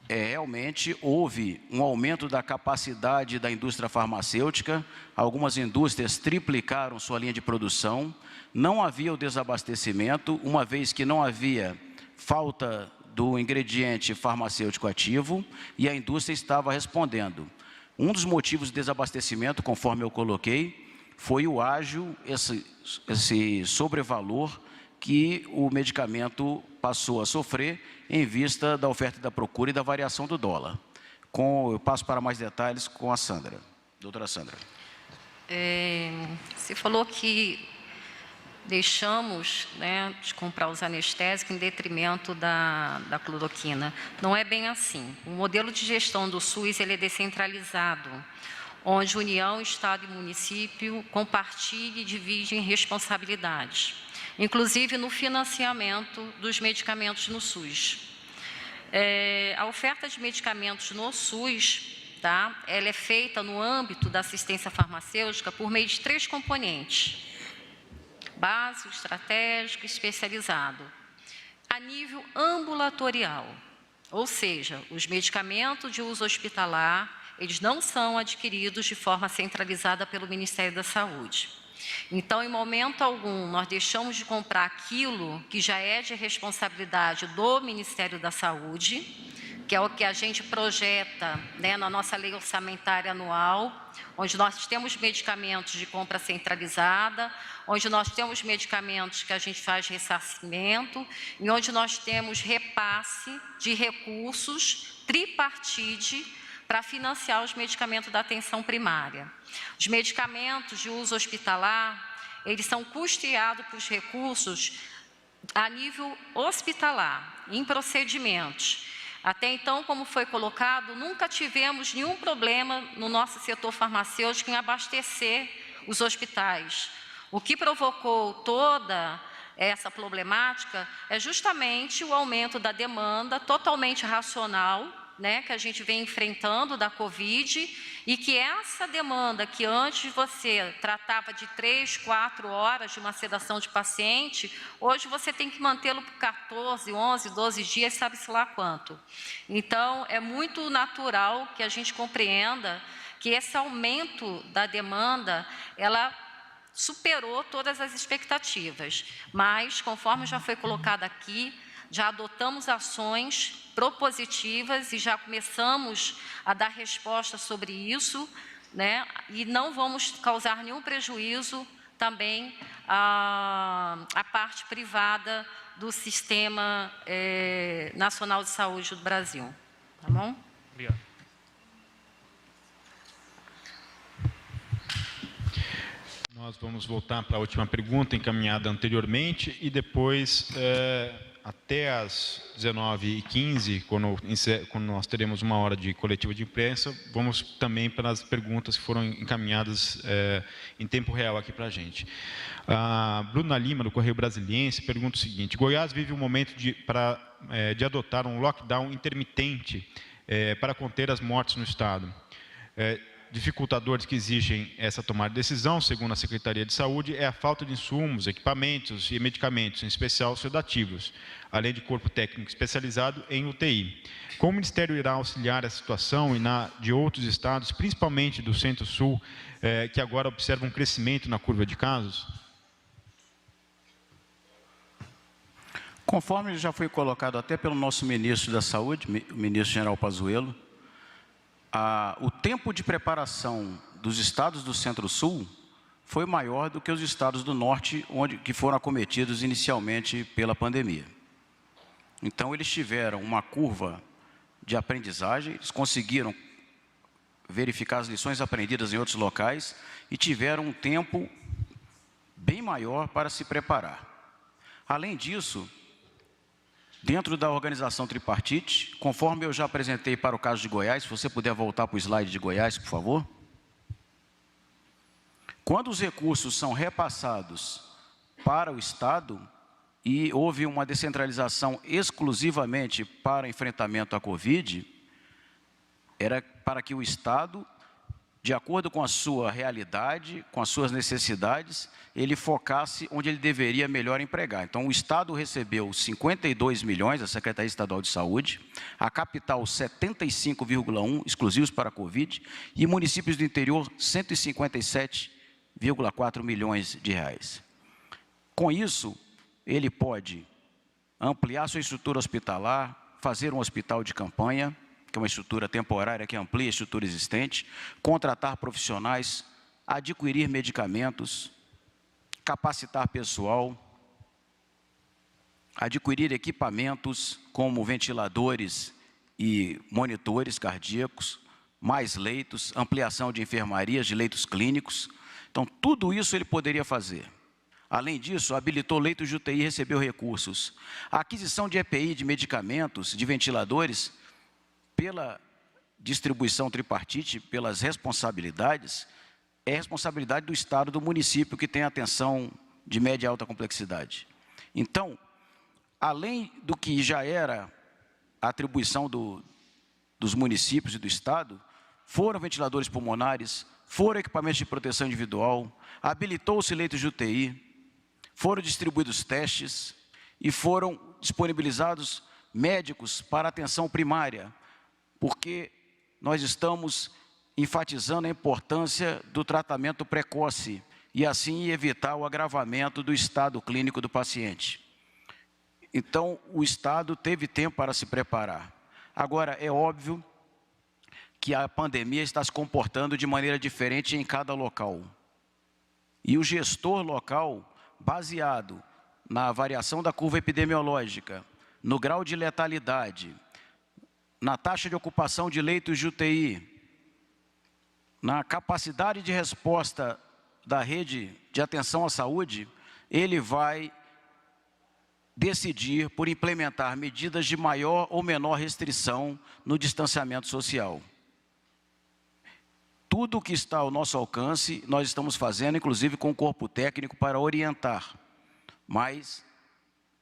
realmente houve um aumento da capacidade da indústria farmacêutica, algumas indústrias triplicaram sua linha de produção, não havia o desabastecimento, uma vez que não havia falta do ingrediente farmacêutico ativo, e a indústria estava respondendo. Um dos motivos de desabastecimento, conforme eu coloquei, foi o ágio, esse sobrevalor que o medicamento passou a sofrer em vista da oferta e da procura e da variação do dólar. Eu passo para mais detalhes com a Sandra, doutora Sandra. Você falou que deixamos, né, de comprar os anestésicos em detrimento da cloroquina. Não é bem assim. O modelo de gestão do SUS ele é descentralizado, onde União, Estado e município compartilham e dividem responsabilidades, inclusive no financiamento dos medicamentos no SUS. A oferta de medicamentos no SUS, tá, ela é feita no âmbito da assistência farmacêutica por meio de 3 componentes: básico, estratégico e especializado. A nível ambulatorial, ou seja, os medicamentos de uso hospitalar, eles não são adquiridos de forma centralizada pelo Ministério da Saúde. Então, em momento algum, nós deixamos de comprar aquilo que já é de responsabilidade do Ministério da Saúde, que é o que a gente projeta, né, na nossa lei orçamentária anual, onde nós temos medicamentos de compra centralizada, onde nós temos medicamentos que a gente faz ressarcimento, e onde nós temos repasse de recursos tripartite para financiar os medicamentos da atenção primária. Os medicamentos de uso hospitalar, eles são custeados por recursos a nível hospitalar, em procedimentos. Até então, como foi colocado, nunca tivemos nenhum problema no nosso setor farmacêutico em abastecer os hospitais. O que provocou toda essa problemática é justamente o aumento da demanda totalmente racional, né, que a gente vem enfrentando da Covid, e que essa demanda que antes você tratava de 3, 4 horas de uma sedação de paciente, hoje você tem que mantê-lo por 14, 11, 12 dias, sabe-se lá quanto. Então, é muito natural que a gente compreenda que esse aumento da demanda, ela superou todas as expectativas, mas, conforme já foi colocado aqui, já adotamos ações propositivas e já começamos a dar resposta sobre isso, né? E não vamos causar nenhum prejuízo também à parte privada do Sistema Nacional de Saúde do Brasil. Tá bom? Obrigado. Nós vamos voltar para a última pergunta encaminhada anteriormente e depois, até às 19h15, quando nós teremos uma hora de coletiva de imprensa, vamos também para as perguntas que foram encaminhadas em tempo real aqui para a gente. A Bruna Lima, do Correio Brasiliense, pergunta o seguinte: Goiás vive um momento de adotar um lockdown intermitente para conter as mortes no estado. Dificultadores que exigem essa tomada de decisão, segundo a Secretaria de Saúde, é a falta de insumos, equipamentos e medicamentos, em especial sedativos, além de corpo técnico especializado em UTI. Como o Ministério irá auxiliar essa situação e de outros estados, principalmente do Centro-Sul, que agora observam um crescimento na curva de casos? Conforme já foi colocado até pelo nosso ministro da Saúde, o ministro General Pazuello, o tempo de preparação dos estados do Centro-Sul foi maior do que os estados do Norte, que foram acometidos inicialmente pela pandemia. Então, eles tiveram uma curva de aprendizagem, eles conseguiram verificar as lições aprendidas em outros locais e tiveram um tempo bem maior para se preparar. Além disso, dentro da organização tripartite, conforme eu já apresentei para o caso de Goiás, se você puder voltar para o slide de Goiás, por favor. Quando os recursos são repassados para o Estado e houve uma descentralização exclusivamente para enfrentamento à Covid, era para que o Estado, de acordo com a sua realidade, com as suas necessidades, ele focasse onde ele deveria melhor empregar. Então, o Estado recebeu 52 milhões, da Secretaria Estadual de Saúde, a capital 75,1 exclusivos para a Covid, e municípios do interior 157,4 milhões de reais. Com isso, ele pode ampliar sua estrutura hospitalar, fazer um hospital de campanha, que é uma estrutura temporária que amplia a estrutura existente, contratar profissionais, adquirir medicamentos, capacitar pessoal, adquirir equipamentos como ventiladores e monitores cardíacos, mais leitos, ampliação de enfermarias, de leitos clínicos. Então, tudo isso ele poderia fazer. Além disso, habilitou leitos de UTI e recebeu recursos. A aquisição de EPI, de medicamentos, de ventiladores, pela distribuição tripartite, pelas responsabilidades, é responsabilidade do Estado, do município, que tem atenção de média e alta complexidade. Então, além do que já era a atribuição dos municípios e do Estado, foram ventiladores pulmonares, foram equipamentos de proteção individual, habilitou-se leitos de UTI, foram distribuídos testes e foram disponibilizados médicos para atenção primária, porque nós estamos enfatizando a importância do tratamento precoce e assim evitar o agravamento do estado clínico do paciente. Então, o Estado teve tempo para se preparar. Agora, é óbvio que a pandemia está se comportando de maneira diferente em cada local. E o gestor local, baseado na variação da curva epidemiológica, no grau de letalidade, na taxa de ocupação de leitos de UTI, na capacidade de resposta da rede de atenção à saúde, ele vai decidir por implementar medidas de maior ou menor restrição no distanciamento social. Tudo o que está ao nosso alcance, nós estamos fazendo, inclusive com o corpo técnico, para orientar. Mas,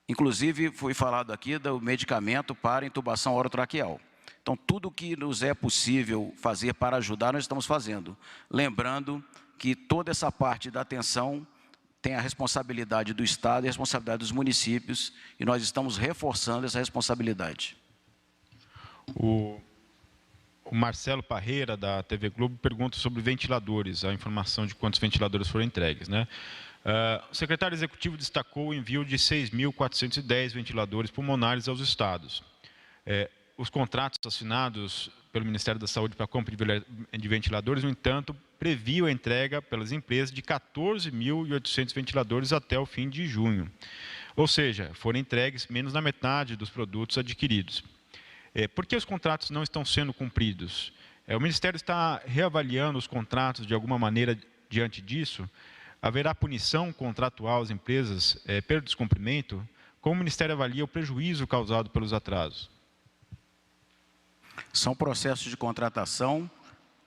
inclusive, foi falado aqui do medicamento para intubação orotraqueal. Então, tudo o que nos é possível fazer para ajudar, nós estamos fazendo. Lembrando que toda essa parte da atenção tem a responsabilidade do Estado e a responsabilidade dos municípios, e nós estamos reforçando essa responsabilidade. O Marcelo Parreira, da TV Globo, pergunta sobre ventiladores, a informação de quantos ventiladores foram entregues, né? O secretário executivo destacou o envio de 6.410 ventiladores pulmonares aos estados. Os contratos assinados pelo Ministério da Saúde para a compra de ventiladores, no entanto, previam a entrega pelas empresas de 14.800 ventiladores até o fim de junho. Ou seja, foram entregues menos da metade dos produtos adquiridos. Por que os contratos não estão sendo cumpridos? O Ministério está reavaliando os contratos de alguma maneira diante disso? Haverá punição contratual às empresas pelo descumprimento? Como o Ministério avalia o prejuízo causado pelos atrasos? São processos de contratação.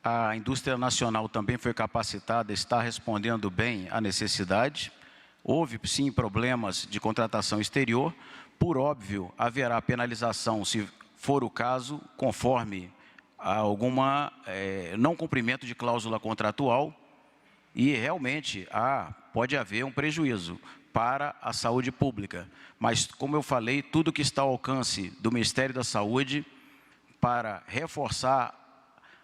A indústria nacional também foi capacitada, está respondendo bem à necessidade. Houve, sim, problemas de contratação exterior. Por óbvio, haverá penalização, se for o caso, conforme alguma não cumprimento de cláusula contratual. E, realmente, pode haver um prejuízo para a saúde pública. Mas, como eu falei, tudo que está ao alcance do Ministério da Saúde para reforçar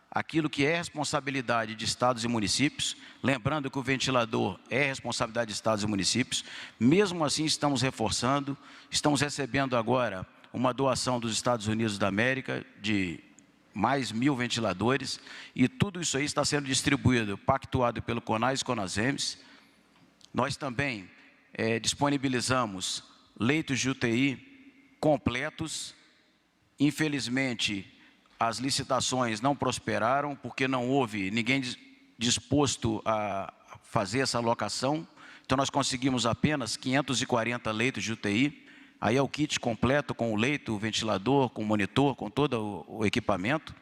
aquilo que é responsabilidade de estados e municípios, lembrando que o ventilador é responsabilidade de estados e municípios, mesmo assim estamos reforçando, estamos recebendo agora uma doação dos Estados Unidos da América de mais 1.000 ventiladores, e tudo isso aí está sendo distribuído, pactuado pelo CONAS e CONASEMS. Nós também disponibilizamos leitos de UTI completos. Infelizmente, as licitações não prosperaram, porque não houve ninguém disposto a fazer essa alocação. Então, nós conseguimos apenas 540 leitos de UTI. Aí é o kit completo, com o leito, o ventilador, com o monitor, com todo o equipamento.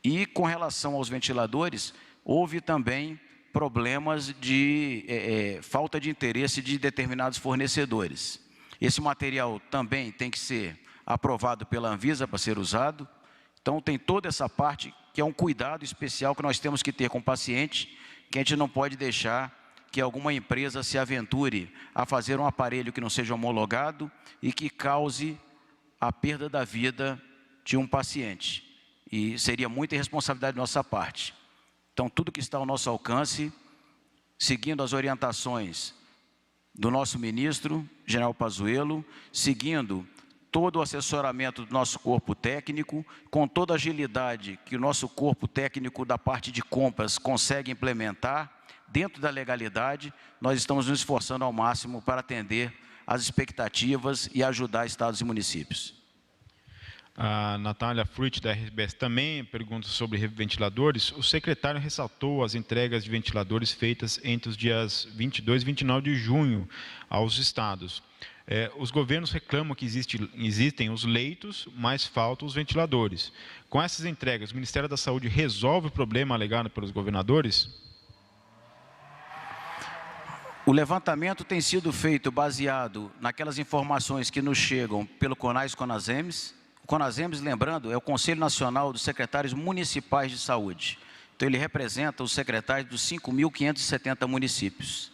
E, com relação aos ventiladores, houve também problemas de falta de interesse de determinados fornecedores. Esse material também tem que ser aprovado pela Anvisa para ser usado. Então, tem toda essa parte que é um cuidado especial que nós temos que ter com o paciente, que a gente não pode deixar que alguma empresa se aventure a fazer um aparelho que não seja homologado e que cause a perda da vida de um paciente. E seria muita irresponsabilidade da nossa parte. Então, tudo que está ao nosso alcance, seguindo as orientações do nosso ministro, General Pazuello, seguindo todo o assessoramento do nosso corpo técnico, com toda a agilidade que o nosso corpo técnico da parte de compras consegue implementar, dentro da legalidade, nós estamos nos esforçando ao máximo para atender às expectativas e ajudar estados e municípios. A Natália Fruit, da RBS, também pergunta sobre ventiladores. O secretário ressaltou as entregas de ventiladores feitas entre os dias 22 e 29 de junho aos estados. Os governos reclamam que existem os leitos, mas faltam os ventiladores. Com essas entregas, o Ministério da Saúde resolve o problema alegado pelos governadores? O levantamento tem sido feito baseado naquelas informações que nos chegam pelo CONAS e CONASEMS. O CONASEMS, lembrando, é o Conselho Nacional dos Secretários Municipais de Saúde. Então, ele representa os secretários dos 5.570 municípios.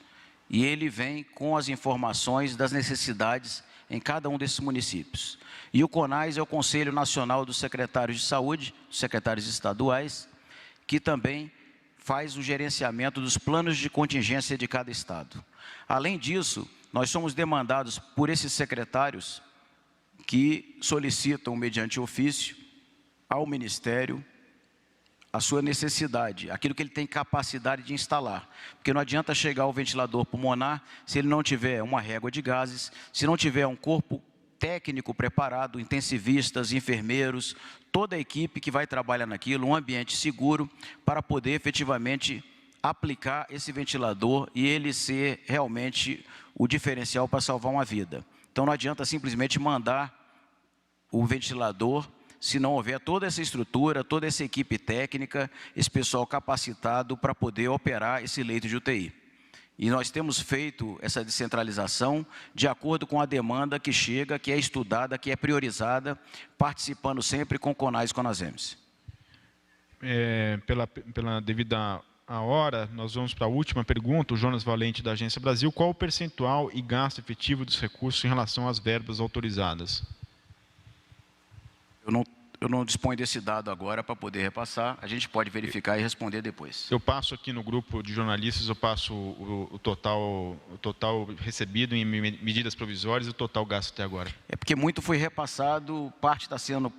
E ele vem com as informações das necessidades em cada um desses municípios. E o CONAS é o Conselho Nacional dos Secretários de Saúde, dos secretários estaduais, que também faz o gerenciamento dos planos de contingência de cada estado. Além disso, nós somos demandados por esses secretários que solicitam, mediante ofício, ao Ministério a sua necessidade, aquilo que ele tem capacidade de instalar. Porque não adianta chegar o ventilador pulmonar se ele não tiver uma régua de gases, se não tiver um corpo técnico preparado, intensivistas, enfermeiros, toda a equipe que vai trabalhar naquilo, um ambiente seguro para poder efetivamente aplicar esse ventilador e ele ser realmente o diferencial para salvar uma vida. Então, não adianta simplesmente mandar o ventilador se não houver toda essa estrutura, toda essa equipe técnica, esse pessoal capacitado para poder operar esse leito de UTI. E nós temos feito essa descentralização de acordo com a demanda que chega, que é estudada, que é priorizada, participando sempre com o CONAS e CONASEMS. Pela devida a hora, nós vamos para a última pergunta. O Jonas Valente, da Agência Brasil. Qual o percentual e gasto efetivo dos recursos em relação às verbas autorizadas? Eu não disponho desse dado agora para poder repassar. A gente pode verificar e responder depois. Eu passo aqui no grupo de jornalistas, eu passo o total recebido em medidas provisórias e o total gasto até agora. É porque muito foi repassado, parte está sendo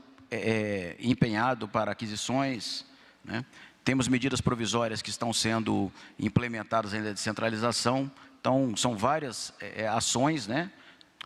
empenhado para aquisições, né? Temos medidas provisórias que estão sendo implementadas ainda de descentralização. Então, são várias ações, né?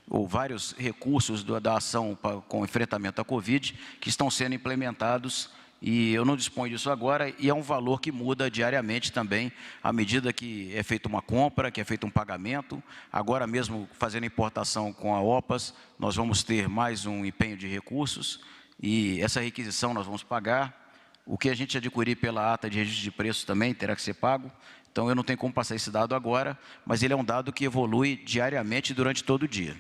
Ou vários recursos da ação com enfrentamento à Covid que estão sendo implementados e eu não disponho disso agora, e é um valor que muda diariamente também, à medida que é feita uma compra, que é feito um pagamento. Agora mesmo, fazendo importação com a OPAS, nós vamos ter mais um empenho de recursos, e essa requisição nós vamos pagar. O que a gente adquirir pela ata de registro de preços também terá que ser pago. Então, eu não tenho como passar esse dado agora, mas ele é um dado que evolui diariamente durante todo o dia.